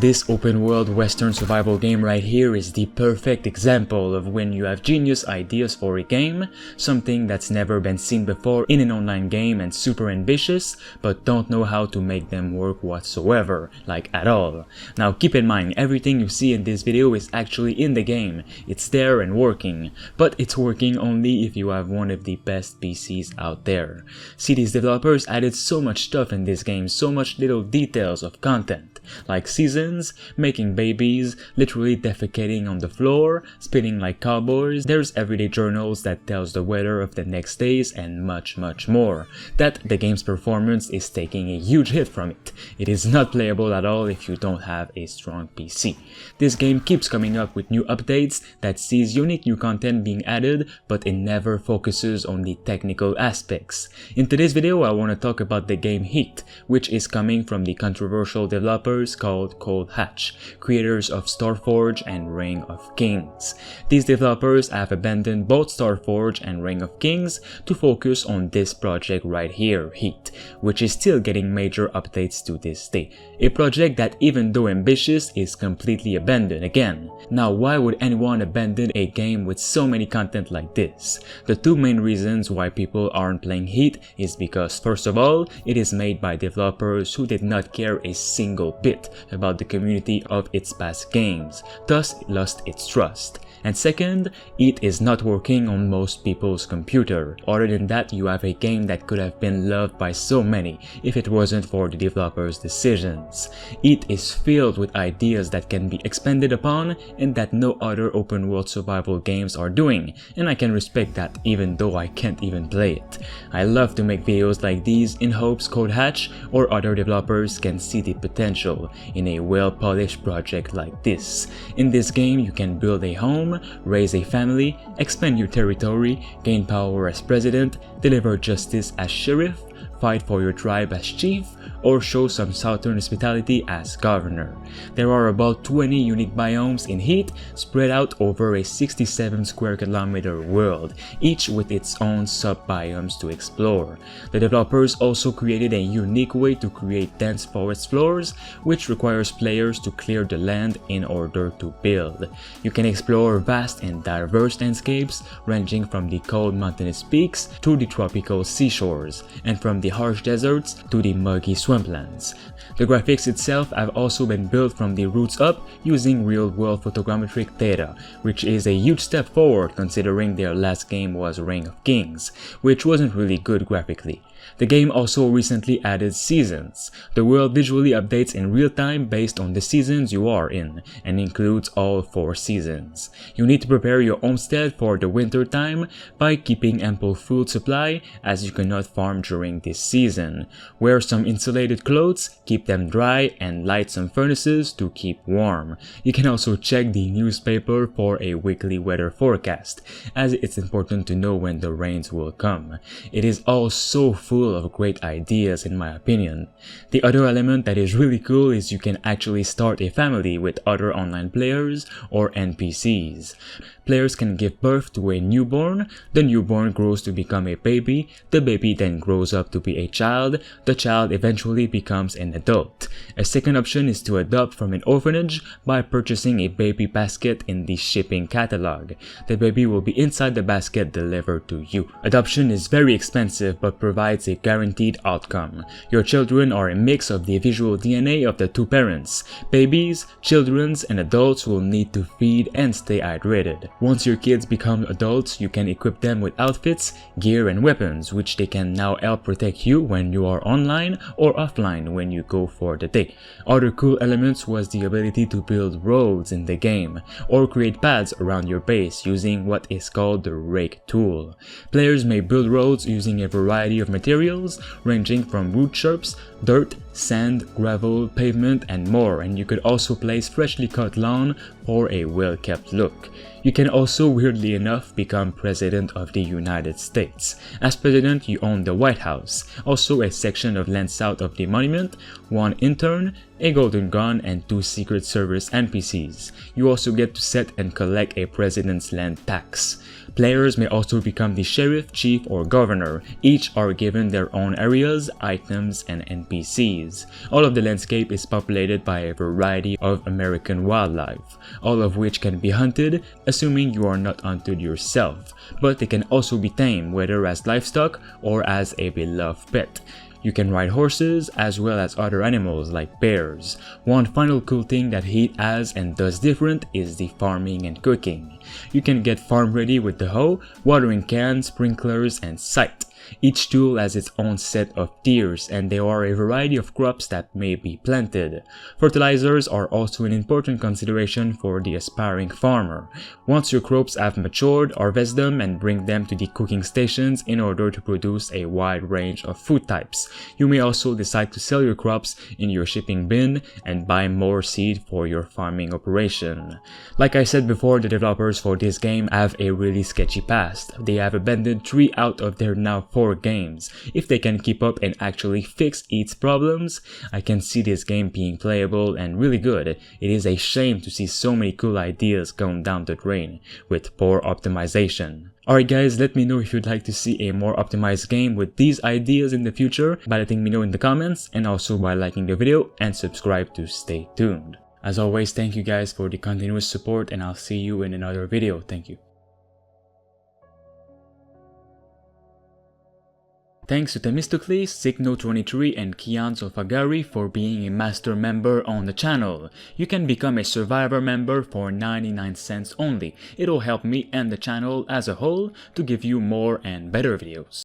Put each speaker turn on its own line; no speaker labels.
This open world western survival game right here is the perfect example of when you have genius ideas for a game, something that's never been seen before in an online game and super ambitious, but don't know how to make them work whatsoever, like at all. Now keep in mind, everything you see in this video is actually in the game, it's there and working, but it's working only if you have one of the best PCs out there. See, these developers added so much stuff in this game, so much little details of content, like seasons, making babies, literally defecating on the floor, spinning like cowboys, there's everyday journals that tells the weather of the next days, and much more. That the game's performance is taking a huge hit from it. It is not playable at all if you don't have a strong PC. This game keeps coming up with new updates that sees unique new content being added, but it never focuses on the technical aspects. In today's video, I want to talk about the game Heat, which is coming from the controversial developers called Cold Hatch, creators of Starforge and Ring of Kings. These developers have abandoned both Starforge and Ring of Kings to focus on this project right here, Heat, which is still getting major updates to this day. A project that, even though ambitious, is completely abandoned again. Now, why would anyone abandon a game with so many content like this? The two main reasons why people aren't playing Heat is because, first of all, it is made by developers who did not care a single bit about the community of its past games, thus it lost its trust. And second, it is not working on most people's computer. Other than that, you have a game that could have been loved by so many if it wasn't for the developers' decisions. It is filled with ideas that can be expanded upon and that no other open world survival games are doing, and I can respect that even though I can't even play it. I love to make videos like these in hopes Cold Hatch or other developers can see the potential in a well-polished project like this. In this game, you can build a home, raise a family, expand your territory, gain power as president, deliver justice as sheriff, fight for your tribe as chief, or show some southern hospitality as governor. There are about 20 unique biomes in Heat, spread out over a 67 square kilometer world, each with its own sub-biomes to explore. The developers also created a unique way to create dense forest floors, which requires players to clear the land in order to build. You can explore vast and diverse landscapes, ranging from the cold mountainous peaks to the tropical seashores, and from the harsh deserts to the muggy swamplands. The graphics itself have also been built from the roots up using real-world photogrammetric data, which is a huge step forward considering their last game was Ring of Kings, which wasn't really good graphically. The game also recently added seasons. The world visually updates in real time based on the seasons you are in, and includes all 4 seasons. You need to prepare your homestead for the winter time by keeping ample food supply, as you cannot farm during this season. Wear some insulated clothes, keep them dry, and light some furnaces to keep warm. You can also check the newspaper for a weekly weather forecast, as it's important to know when the rains will come. It is all so full of great ideas in my opinion. The other element that is really cool is you can actually start a family with other online players or NPCs. Players can give birth to a newborn, the newborn grows to become a baby, the baby then grows up to be a child, the child eventually becomes an adult. A second option is to adopt from an orphanage by purchasing a baby basket in the shipping catalog. The baby will be inside the basket delivered to you. Adoption is very expensive but provides a guaranteed outcome. Your children are a mix of the visual DNA of the two parents. Babies, children, and adults will need to feed and stay hydrated. Once your kids become adults, you can equip them with outfits, gear, and weapons, which they can now help protect you when you are online or offline when you go for the day. Other cool elements was the ability to build roads in the game, or create paths around your base using what is called the rake tool. Players may build roads using a variety of materials, ranging from wood chips, dirt, sand, gravel, pavement, and more, and you could also place freshly cut lawn for a well-kept look. You can also, weirdly enough, become President of the United States. As President, you own the White House, also a section of land south of the monument, one intern, a golden gun, and 2 secret service NPCs. You also get to set and collect a president's land tax. Players may also become the sheriff, chief, or governor. Each are given their own areas, items, and NPCs. All of the landscape is populated by a variety of American wildlife, all of which can be hunted, assuming you are not hunted yourself, but they can also be tamed, whether as livestock or as a beloved pet. You can ride horses as well as other animals like bears. One final cool thing that Heat has and does different is the farming and cooking. You can get farm ready with the hoe, watering cans, sprinklers, and scythe. Each tool has its own set of tiers, and there are a variety of crops that may be planted. Fertilizers are also an important consideration for the aspiring farmer. Once your crops have matured, harvest them and bring them to the cooking stations in order to produce a wide range of food types. You may also decide to sell your crops in your shipping bin and buy more seed for your farming operation. Like I said before, the developers for this game have a really sketchy past. They have abandoned 3 out of their now 4 games. If they can keep up and actually fix its problems, I can see this game being playable and really good. It is a shame to see so many cool ideas going down the drain with poor optimization. Alright guys, let me know if you'd like to see a more optimized game with these ideas in the future by letting me know in the comments, and also by liking the video and subscribe to stay tuned. As always, thank you guys for the continuous support, and I'll see you in another video. Thank you. Thanks to Themistocles, Signo23, and Kian Zolfagari for being a master member on the channel. You can become a survivor member for 99 cents only. It'll help me and the channel as a whole to give you more and better videos.